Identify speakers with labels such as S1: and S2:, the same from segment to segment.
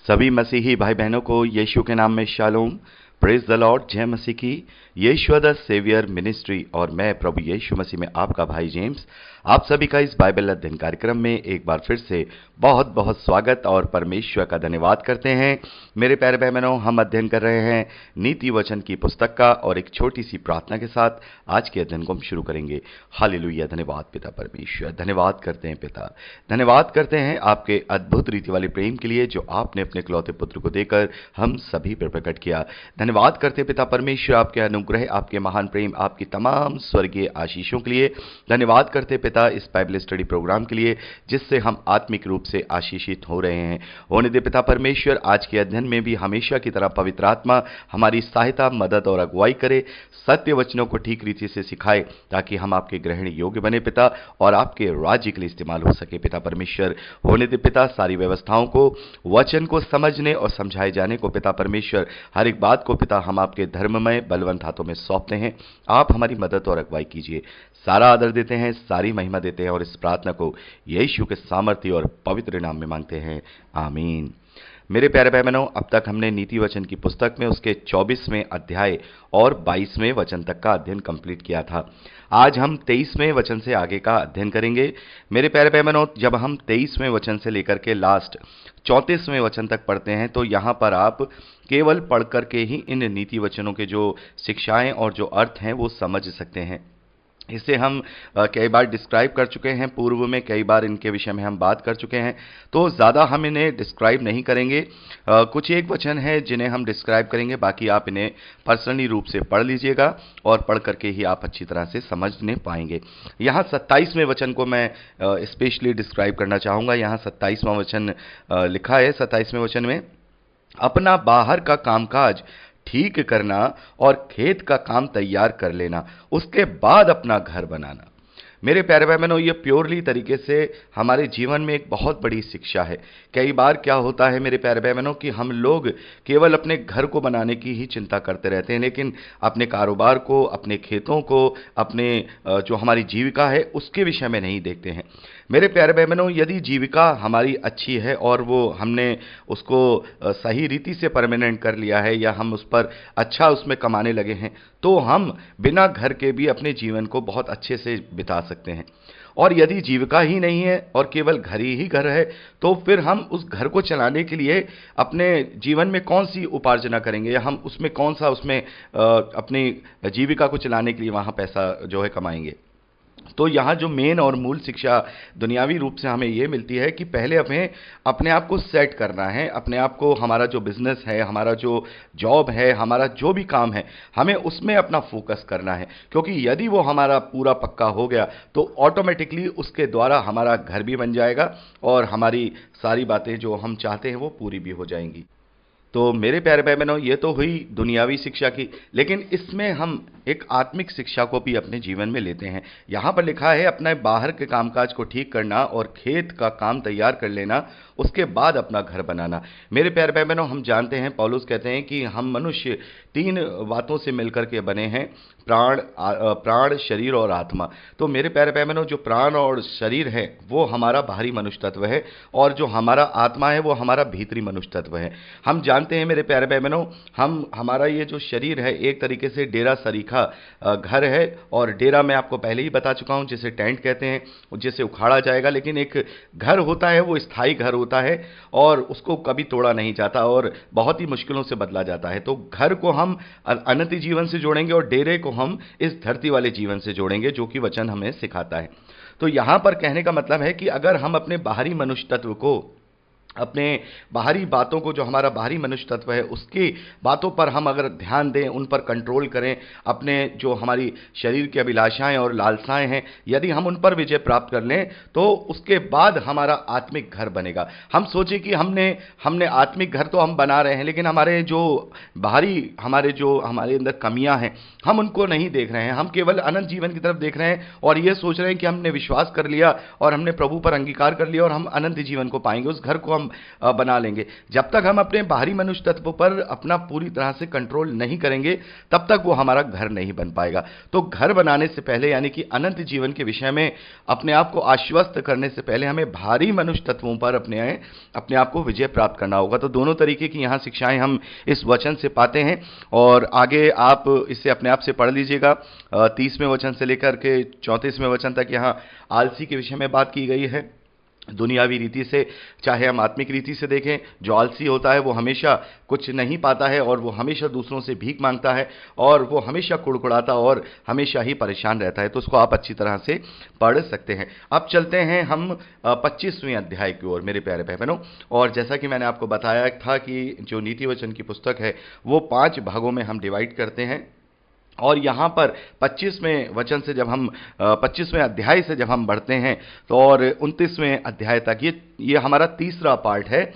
S1: सभी मसीही भाई बहनों को यीशु के नाम में शालोम। Praise the Lord. जय मसीह की। यीशु द सेवियर मिनिस्ट्री और मैं प्रभु यीशु मसीह में आपका भाई जेम्स आप सभी का इस बाइबल अध्ययन कार्यक्रम में एक बार फिर से बहुत बहुत स्वागत और परमेश्वर का धन्यवाद करते हैं। मेरे प्यारे भाई बहनों, हम अध्ययन कर रहे हैं नीति वचन की पुस्तक का और एक छोटी सी प्रार्थना के साथ आज के अध्ययन को हम शुरू करेंगे। हालेलुया। धन्यवाद पिता परमेश्वर, धन्यवाद करते हैं पिता, धन्यवाद करते हैं आपके अद्भुत रीति वाले प्रेम के लिए जो आपने अपने इकलौते पुत्र को देकर हम सभी पर प्रकट किया। धन्यवाद करते हैं पिता परमेश्वर आपके अनुग्रह, आपके महान प्रेम, आपकी तमाम स्वर्गीय आशीषों के लिए। धन्यवाद करते हैं पिता इस बाइबल स्टडी प्रोग्राम के लिए जिससे हम आत्मिक रूप से आशीषित हो रहे हैं। होने दे पिता परमेश्वर आज के अध्ययन में भी हमेशा की तरह पवित्र आत्मा हमारी सहायता, मदद और अगुवाई करे, सत्य वचनों को ठीक रीति से सिखाए ताकि हम आपके ग्रहण योग्य बने पिता और आपके राज्य के लिए इस्तेमाल हो सके पिता परमेश्वर। होने दे पिता सारी व्यवस्थाओं को, वचन को समझने और समझाए जाने को पिता परमेश्वर, हर एक बात को पिता हम आपके धर्ममय बलवंत हाथों में सौंपते हैं। आप हमारी मदद और अगुवाई कीजिए। सारा आदर देते हैं, सारी महिमा देते हैं और इस प्रार्थना को यीशु के सामर्थ्य और पवित्र नाम में मांगते हैं, आमीन। मेरे प्यारे भाई बहनों, अब तक हमने नीति वचन की पुस्तक में उसके 24वें अध्याय और 22वें वचन तक का अध्ययन कंप्लीट किया था। आज हम 23वें वचन से आगे का अध्ययन करेंगे। मेरे प्यारे भाई बहनों, जब हम 23वें वचन से लेकर के लास्ट 34वें वचन तक पढ़ते हैं तो यहाँ पर आप केवल पढ़ करके ही इन नीति वचनों के जो शिक्षाएं और जो अर्थ हैं वो समझ सकते हैं। इसे हम कई बार डिस्क्राइब कर चुके हैं, पूर्व में कई बार इनके विषय में हम बात कर चुके हैं, तो ज़्यादा हम इन्हें डिस्क्राइब नहीं करेंगे। कुछ एक वचन है जिन्हें हम डिस्क्राइब करेंगे, बाकी आप इन्हें पर्सनली रूप से पढ़ लीजिएगा और पढ़ करके ही आप अच्छी तरह से समझने पाएंगे। यहाँ 27वें वचन को मैं स्पेशली डिस्क्राइब करना चाहूँगा। यहाँ 27वां वचन लिखा है। 27वें वचन में अपना बाहर का कामकाज ठीक करना और खेत का काम तैयार कर लेना, उसके बाद अपना घर बनाना। मेरे प्यारे भाई बहनों, ये प्योरली तरीके से हमारे जीवन में एक बहुत बड़ी शिक्षा है। कई बार क्या होता है मेरे प्यारे भाई बहनों कि हम लोग केवल अपने घर को बनाने की ही चिंता करते रहते हैं, लेकिन अपने कारोबार को, अपने खेतों को, अपने जो हमारी जीविका है उसके विषय में नहीं देखते हैं। मेरे प्यारे भाई बहनों, यदि जीविका हमारी अच्छी है और वो हमने उसको सही रीति से परमानेंट कर लिया है या हम उस पर अच्छा उसमें कमाने लगे हैं, तो हम बिना घर के भी अपने जीवन को बहुत अच्छे से बिता सकते हैं। और यदि जीविका ही नहीं है और केवल घर ही घर है, तो फिर हम उस घर को चलाने के लिए अपने जीवन में कौन सी उपार्जना करेंगे या हम उसमें कौन सा उसमें अपनी जीविका को चलाने के लिए वहाँ पैसा जो है कमाएंगे। तो यहाँ जो मेन और मूल शिक्षा दुनियावी रूप से हमें ये मिलती है कि पहले हमें अपने आप को सेट करना है, अपने आप को, हमारा जो बिजनेस है, हमारा जो जॉब है, हमारा जो भी काम है, हमें उसमें अपना फोकस करना है। क्योंकि यदि वो हमारा पूरा पक्का हो गया तो ऑटोमेटिकली उसके द्वारा हमारा घर भी बन जाएगा और हमारी सारी बातें जो हम चाहते हैं वो पूरी भी हो जाएंगी। तो मेरे प्यारे भाई बहनों, ये तो हुई दुनियावी शिक्षा की, लेकिन इसमें हम एक आत्मिक शिक्षा को भी अपने जीवन में लेते हैं। यहाँ पर लिखा है अपने बाहर के कामकाज को ठीक करना और खेत का काम तैयार कर लेना, उसके बाद अपना घर बनाना। मेरे प्यारे भाई बहनों, हम जानते हैं, पौलुस कहते हैं कि हम मनुष्य 3 बातों से मिलकर के बने हैं, प्राण, शरीर और आत्मा। तो मेरे प्यारे भाई बहनों, जो प्राण और शरीर है वो हमारा बाहरी मनुष्य तत्व है और जो हमारा आत्मा है वो हमारा भीतरी मनुष्य तत्व है। हम जानते हैं मेरे प्यारे भाई बहनों, हमारा ये जो शरीर है एक तरीके से डेरा सरीखा घर है, और डेरा मैं आपको पहले ही बता चुका हूं जिसे टेंट कहते हैं, जिसे उखाड़ा जाएगा। लेकिन एक घर होता है वो स्थायी घर होता है और उसको कभी तोड़ा नहीं जाता और बहुत ही मुश्किलों से बदला जाता है। तो घर को हम अनंत जीवन से जोड़ेंगे और डेरे को हम इस धरती वाले जीवन से जोड़ेंगे, जो कि वचन हमें सिखाता है। तो यहां पर कहने का मतलब है कि अगर हम अपने बाहरी मनुष्य तत्व को, अपने बाहरी बातों को, जो हमारा बाहरी मनुष्य तत्व है उसकी बातों पर हम अगर ध्यान दें, उन पर कंट्रोल करें, अपने जो हमारी शरीर की अभिलाषाएं और लालसाएं हैं यदि हम उन पर विजय प्राप्त कर लें तो उसके बाद हमारा आत्मिक घर बनेगा। हम सोचें कि हमने आत्मिक घर तो हम बना रहे हैं, लेकिन हमारे जो बाहरी, हमारे अंदर कमियां हैं हम उनको नहीं देख रहे हैं। हम केवल अनंत जीवन की तरफ देख रहे हैं और ये सोच रहे हैं कि हमने विश्वास कर लिया और हमने प्रभु पर अंगीकार कर लिया और हम अनंत जीवन को पाएंगे, उस घर को हम बना लेंगे। जब तक हम अपने बाहरी मनुष्य तत्व पर अपना पूरी तरह से कंट्रोल नहीं करेंगे, तब तक वो हमारा घर नहीं बन पाएगा। तो घर बनाने से पहले, यानी कि अनंत जीवन के विषय में अपने आप को आश्वस्त करने से पहले, हमें भारी मनुष्य तत्वों पर अपने आप को विजय प्राप्त करना होगा। तो दोनों तरीके की यहाँ शिक्षाएं हम इस वचन से पाते हैं, और आगे आप इसे अपने आप से पढ़ लीजिएगा। 30वें वचन से लेकर के 34वें वचन तक यहाँ आलसी के विषय में बात की गई है। दुनियावी रीति से, चाहे हम आत्मिक रीति से देखें, जो आलसी होता है वो हमेशा कुछ नहीं पाता है, और वो हमेशा दूसरों से भीख मांगता है, और वो हमेशा कुड़कुड़ाता और हमेशा ही परेशान रहता है। तो उसको आप अच्छी तरह से पढ़ सकते हैं। अब चलते हैं हम 25वें अध्याय की ओर, मेरे प्यारे भाई बहनों। और जैसा कि मैंने आपको बताया था कि जो नीति वचन की पुस्तक है वो 5 भागों में हम डिवाइड करते हैं, और यहाँ पर 25वें वचन से जब हम 25वें अध्याय से जब हम बढ़ते हैं, तो और 29वें अध्याय तक, ये हमारा तीसरा पार्ट है,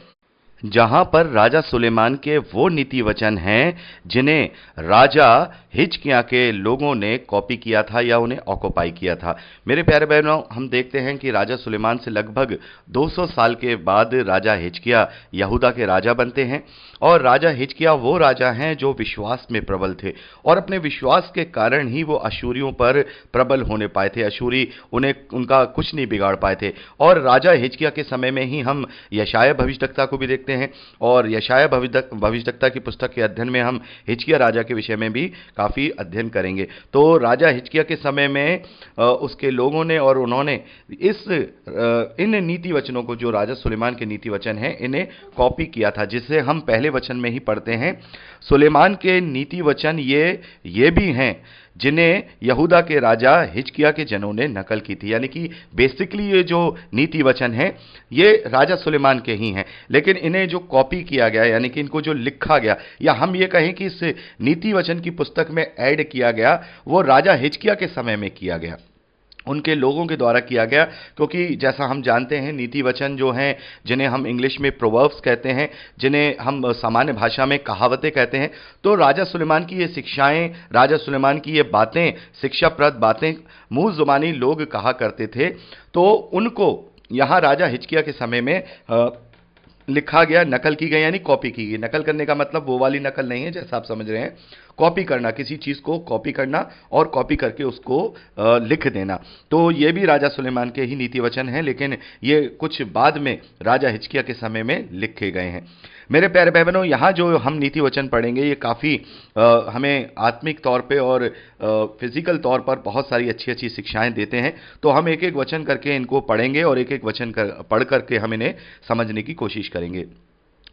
S1: जहां पर राजा सुलेमान के वो नीति वचन हैं जिन्हें राजा हिजकिय्याह के लोगों ने कॉपी किया था या उन्हें ऑक्युपाई किया था। मेरे प्यारे बहनों, हम देखते हैं कि राजा सुलेमान से लगभग 200 साल के बाद राजा हिजकिय्याह यहूदा के राजा बनते हैं। और राजा हिजकिय्याह वो राजा हैं जो विश्वास में प्रबल थे, और अपने विश्वास के कारण ही वो अशूरियों पर प्रबल होने पाए थे। अशूरी उनका कुछ नहीं बिगाड़ पाए थे। और राजा हिजकिय्याह के समय में ही हम यशायाह भविष्यद्वक्ता को भी देखते हैं, और यशायाह भविष्यद्वक्ता की पुस्तक के अध्ययन में हम हिजकिय्याह राजा के विषय में भी काफी अध्ययन करेंगे। तो राजा हिजकिय्याह के समय में उसके लोगों ने और उन्होंने इन नीति वचनों को, जो राजा सुलेमान के नीति वचन हैं, इन्हें कॉपी किया था, जिसे हम पहले वचन में ही पढ़ते हैं। सुलेमान के नीति वचन ये भी हैं जिन्हें यहूदा के राजा हिजकिय्याह के जनों ने नकल की थी। यानी कि बेसिकली ये जो नीति वचन हैं ये राजा सुलेमान के ही हैं, लेकिन इन्हें जो कॉपी किया गया, यानी कि इनको जो लिखा गया, या हम ये कहें कि इस नीति वचन की पुस्तक में ऐड किया गया, वो राजा हिजकिय्याह के समय में किया गया, उनके लोगों के द्वारा किया गया। क्योंकि जैसा हम जानते हैं, नीति वचन जो हैं, जिन्हें हम इंग्लिश में प्रोवर्ब्स कहते हैं, जिन्हें हम सामान्य भाषा में कहावतें कहते हैं, तो राजा सुलेमान की ये शिक्षाएं, राजा सुलेमान की ये बातें, शिक्षाप्रद बातें मुंह जुबानी लोग कहा करते थे। तो उनको यहाँ राजा हिजकिय्याह के समय में लिखा गया, नकल की गई, यानी कॉपी की गई। नकल करने का मतलब वो वाली नकल नहीं है जैसा आप समझ रहे हैं, कॉपी करना, किसी चीज को कॉपी करना और कॉपी करके उसको लिख देना। तो ये भी राजा सुलेमान के ही नीति वचन हैं, लेकिन ये कुछ बाद में राजा हिजकिय्याह के समय में लिखे गए हैं। मेरे प्यारे भाई बहनों, यहाँ जो हम नीति वचन पढ़ेंगे ये काफ़ी हमें आत्मिक तौर पे और फिजिकल तौर पर बहुत सारी अच्छी अच्छी शिक्षाएं देते हैं। तो हम एक एक वचन करके इनको पढ़ेंगे, और एक एक वचन पढ़ करके हम इन्हें समझने की कोशिश करेंगे।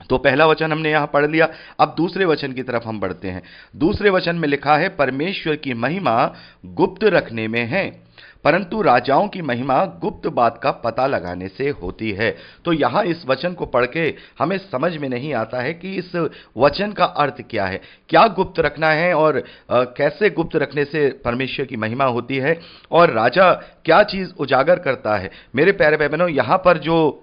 S1: तो पहला वचन हमने यहां पढ़ लिया। अब दूसरे वचन की तरफ हम बढ़ते हैं। दूसरे वचन में लिखा है, परमेश्वर की महिमा गुप्त रखने में है, परंतु राजाओं की महिमा गुप्त बात का पता लगाने से होती है। तो यहां इस वचन को पढ़ के हमें समझ में नहीं आता है कि इस वचन का अर्थ क्या है, क्या गुप्त रखना है, और कैसे गुप्त रखने से परमेश्वर की महिमा होती है, और राजा क्या चीज उजागर करता है। मेरे प्यारे भाई बहनों, यहां पर जो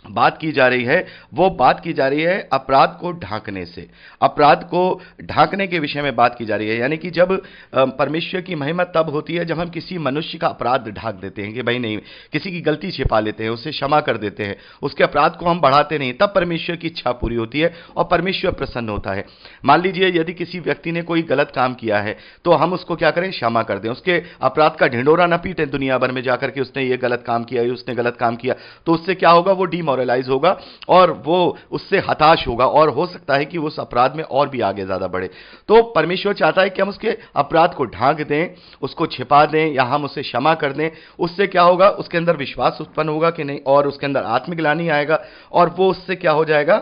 S1: बात की जा रही है वो बात की जा रही है अपराध को ढांकने से, अपराध को ढांकने के विषय में बात की जा रही है। यानी कि जब परमेश्वर की महिमा तब होती है जब हम किसी मनुष्य का अपराध ढांक देते हैं कि भाई नहीं, किसी की गलती छिपा लेते हैं, उसे क्षमा कर देते हैं, उसके अपराध को हम बढ़ाते नहीं, तब परमेश्वर की इच्छा पूरी होती है और परमेश्वर प्रसन्न होता है। मान लीजिए यदि किसी व्यक्ति ने कोई गलत काम किया है तो हम उसको क्या करें, क्षमा कर दें, उसके अपराध का ढिंडोरा न पीटें दुनिया भर में जाकर के उसने ये गलत काम किया, उसने गलत काम किया। तो उससे क्या होगा, वो डिमोरलाइज होगा और वो उससे हताश होगा, और हो सकता है कि उस अपराध में और भी आगे ज्यादा बढ़े। तो परमेश्वर चाहता है कि हम उसके अपराध को ढांक दें, उसको छिपा दें, या हम उसे क्षमा कर दें। उससे क्या होगा, उसके अंदर विश्वास उत्पन्न होगा कि नहीं, और उसके अंदर आत्मिक ग्लानि आएगा, और वो उससे क्या हो जाएगा,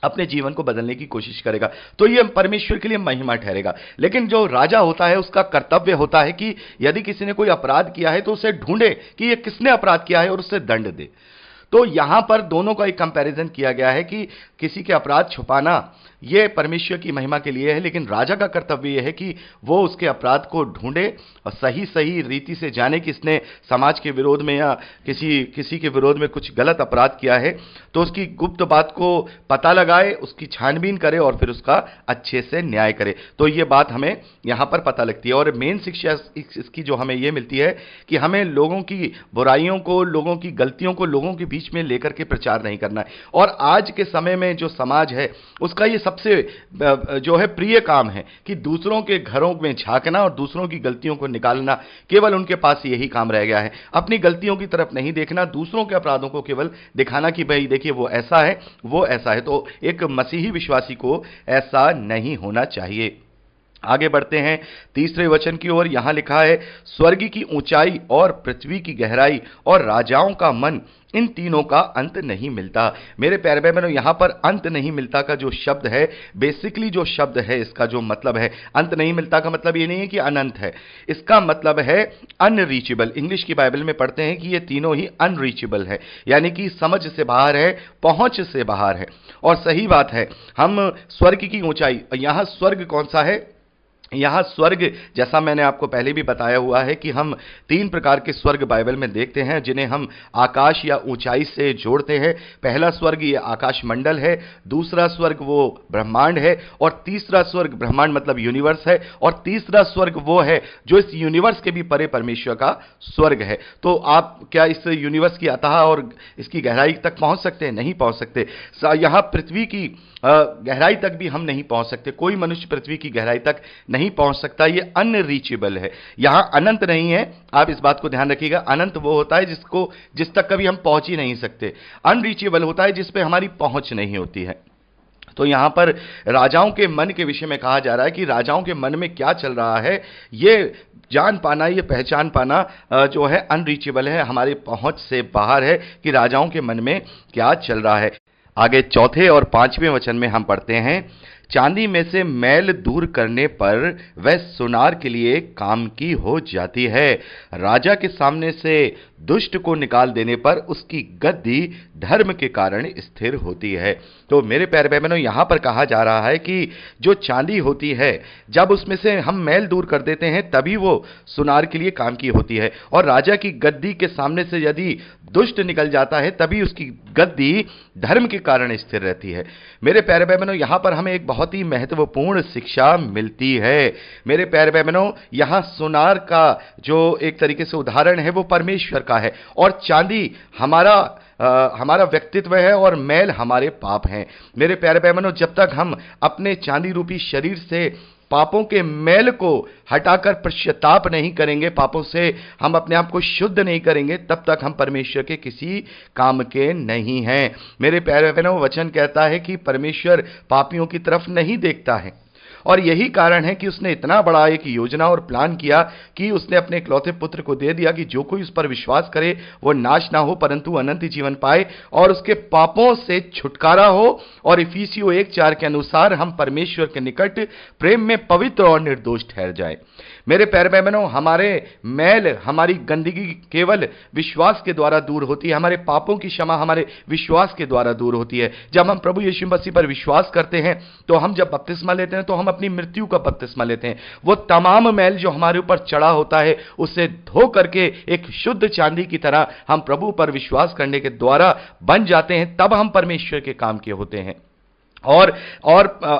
S1: अपने जीवन को बदलने की कोशिश करेगा। तो ये परमेश्वर के लिए महिमा ठहरेगा। लेकिन जो राजा होता है उसका कर्तव्य होता है कि यदि किसी ने कोई अपराध किया है तो उसे ढूंढे कि ये किसने अपराध किया है और उससे दंड दे। तो यहां पर दोनों का एक कंपैरिजन किया गया है कि किसी के अपराध छुपाना यह परमेश्वर की महिमा के लिए है, लेकिन राजा का कर्तव्य यह है कि वो उसके अपराध को ढूंढे और सही सही रीति से जाने कि इसने समाज के विरोध में या किसी के विरोध में कुछ गलत अपराध किया है, तो उसकी गुप्त बात को पता लगाए, उसकी छानबीन करे और फिर उसका अच्छे से न्याय करे। तो ये बात हमें यहां पर पता लगती है। और मेन शिक्षा इसकी जो हमें ये मिलती है कि हमें लोगों की बुराइयों को, लोगों की गलतियों को लोगों के बीच बीच में लेकर के प्रचार नहीं करना है। और आज के समय में जो समाज है उसका ये सबसे जो है प्रिय काम है कि दूसरों के घरों में झांकना और दूसरों की गलतियों को निकालना, केवल उनके पास यही काम रह गया है। अपनी गलतियों की तरफ नहीं देखना, दूसरों के अपराधों को केवल दिखाना कि भाई देखिए वो ऐसा है, वो ऐसा है। तो एक मसीही विश्वासी को ऐसा नहीं होना चाहिए। आगे बढ़ते हैं तीसरे वचन की ओर। यहां लिखा है, स्वर्ग की ऊंचाई और पृथ्वी की गहराई और राजाओं का मन, इन तीनों का अंत नहीं मिलता। मेरे प्यारे भाई बहनों, यहां पर अंत नहीं मिलता का जो शब्द है, बेसिकली जो शब्द है इसका जो मतलब है, अंत नहीं मिलता का मतलब ये नहीं है कि अनंत है, इसका मतलब है अनरीचेबल। इंग्लिश की बाइबल में पढ़ते हैं कि ये तीनों ही अनरीचेबल है, यानी कि समझ से बाहर है, पहुंच से बाहर है। और सही बात है, हम स्वर्ग की ऊंचाई, यहां स्वर्ग कौन सा है? यहां स्वर्ग, जैसा मैंने आपको पहले भी बताया हुआ है कि हम तीन प्रकार के स्वर्ग बाइबल में देखते हैं जिन्हें हम आकाश या ऊंचाई से जोड़ते हैं। पहला स्वर्ग ये आकाश मंडल है, दूसरा स्वर्ग वो ब्रह्मांड है, और तीसरा स्वर्ग, ब्रह्मांड मतलब यूनिवर्स है, और तीसरा स्वर्ग वो है जो इस यूनिवर्स के भी परे परमेश्वर का स्वर्ग है। तो आप क्या इस यूनिवर्स की अतः और इसकी गहराई तक पहुंच सकते हैं? नहीं पहुंच सकते। यहां पृथ्वी की गहराई तक भी हम नहीं पहुंच सकते। कोई मनुष्य पृथ्वी की गहराई तक नहीं पहुंच सकता। ये अनरीचेबल है, यहां अनंत नहीं है। आप इस बात को ध्यान रखिएगा, अनंत वो होता है जिस तक कभी हम पहुंच ही नहीं सकते। अनरीचेबल होता है जिस पे हमारी पहुंच नहीं होती है। तो यहां पर राजाओं के मन के विषय में कहा जा रहा है कि राजाओं के मन में क्या चल रहा है, ये जान पाना, ये पहचान पाना जो है अनरीचेबल है, हमारी पहुंच से बाहर है कि राजाओं के मन में क्या चल रहा है। आगे चौथे और पांचवें वचन में हम पढ़ते हैं, चांदी में से मैल दूर करने पर वह सुनार के लिए काम की हो जाती है, राजा के सामने से दुष्ट को निकाल देने पर उसकी गद्दी धर्म के कारण स्थिर होती है। तो मेरे प्यारे भाई बहनों, यहां पर कहा जा रहा है कि जो चांदी होती है, जब उसमें से हम मैल दूर कर देते हैं तभी वो सुनार के लिए काम की होती है, और राजा की गद्दी के सामने से यदि दुष्ट निकल जाता है तभी उसकी गद्दी धर्म के कारण स्थिर रहती है। मेरे प्यारे भाई बहनों, यहां पर हमें एक बहुत ही महत्वपूर्ण शिक्षा मिलती है। मेरे प्यारे भाई बहनों, यहां सुनार का जो एक तरीके से उदाहरण है वो परमेश्वर का है, और चांदी हमारा व्यक्तित्व है, और मैल हमारे पाप हैं। मेरे प्यारे भाई बहनों, जब तक हम अपने चांदी रूपी शरीर से पापों के मैल को हटाकर पश्चाताप नहीं करेंगे, पापों से हम अपने आप को शुद्ध नहीं करेंगे, तब तक हम परमेश्वर के किसी काम के नहीं हैं। मेरे प्यारे बहनों, वचन कहता है कि परमेश्वर पापियों की तरफ नहीं देखता है, और यही कारण है कि उसने इतना बड़ा एक योजना और प्लान किया कि उसने अपने इकलौते पुत्र को दे दिया कि जो कोई उस पर विश्वास करे वो नाश ना हो परंतु अनंत जीवन पाए, और उसके पापों से छुटकारा हो, और इफिसियों 1:4 के अनुसार हम परमेश्वर के निकट प्रेम में पवित्र और निर्दोष ठहर जाए। मेरे प्यारे भाई बहनों, हमारे मैल, हमारी गंदगी केवल विश्वास के द्वारा दूर होती है, हमारे पापों की क्षमा हमारे विश्वास के द्वारा दूर होती है। जब हम प्रभु यीशु मसीह पर विश्वास करते हैं, तो हम जब बपतिस्मा लेते हैं तो हम अपनी मृत्यु का बपतिस्मा लेते हैं। वो तमाम मैल जो हमारे ऊपर चढ़ा होता है उसे धो करके एक शुद्ध चांदी की तरह हम प्रभु पर विश्वास करने के द्वारा बन जाते हैं, तब हम परमेश्वर के काम के होते हैं। और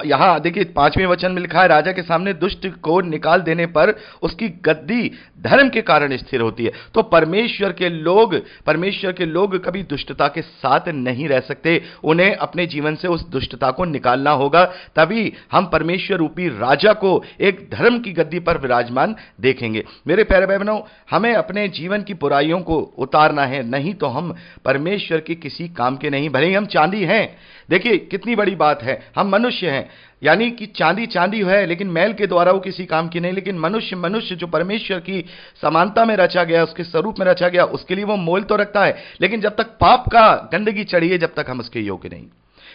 S1: यहां देखिए 5वें वचन में लिखा है, राजा के सामने दुष्ट को निकाल देने पर उसकी गद्दी धर्म के कारण स्थिर होती है। तो परमेश्वर के लोग कभी दुष्टता के साथ नहीं रह सकते, उन्हें अपने जीवन से उस दुष्टता को निकालना होगा, तभी हम परमेश्वर रूपी राजा को एक धर्म की गद्दी पर विराजमान देखेंगे। मेरे प्यारे भाई बहनों, हमें अपने जीवन की बुराइयों को उतारना है, नहीं तो हम परमेश्वर के किसी काम के नहीं। भले ही हम चांदी हैं, देखिए कितनी बड़ी बात है, हम मनुष्य हैं, यानी कि चांदी चांदी है लेकिन मैल के द्वारा वो किसी काम की नहीं, लेकिन मनुष्य जो परमेश्वर की समानता में रचा गया, उसके स्वरूप में रचा गया, उसके लिए वो मोल तो रखता है, लेकिन जब तक पाप का गंदगी चढ़ी है जब तक हम उसके योग्य नहीं।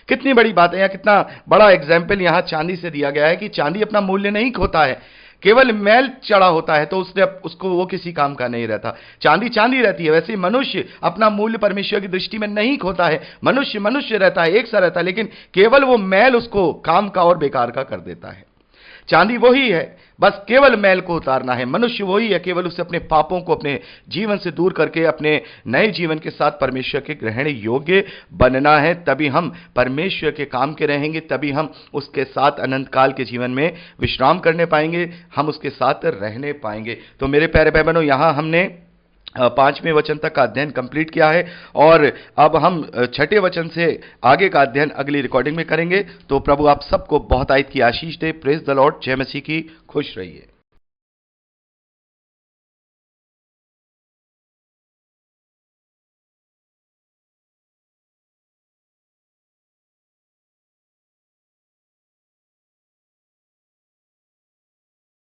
S1: कितनी बड़ी बात है, या कितना बड़ा एग्जाम्पल यहां चांदी से दिया गया है कि चांदी अपना मूल्य नहीं खोता है, केवल मैल चढ़ा होता है तो उसको वो किसी काम का नहीं रहता। चांदी चांदी रहती है, वैसे मनुष्य अपना मूल्य परमेश्वर की दृष्टि में नहीं खोता है। मनुष्य रहता है, एक सा रहता है, लेकिन केवल वो मैल उसको काम का और बेकार का कर देता है। चांदी वही है, बस केवल मैल को उतारना है। मनुष्य वही है, केवल उसे अपने पापों को अपने जीवन से दूर करके अपने नए जीवन के साथ परमेश्वर के ग्रहण योग्य बनना है, तभी हम परमेश्वर के काम के रहेंगे, तभी हम उसके साथ अनंत काल के जीवन में विश्राम करने पाएंगे, हम उसके साथ रहने पाएंगे। तो मेरे प्यारे भाई बहनों, यहां हमने पांचवें वचन तक का अध्ययन कंप्लीट किया है और अब हम छठे वचन से आगे का अध्ययन अगली रिकॉर्डिंग में करेंगे। तो प्रभु आप सबको बहुत आयत की आशीष दे। Praise the Lord. जय मसीह की। खुश रहिए।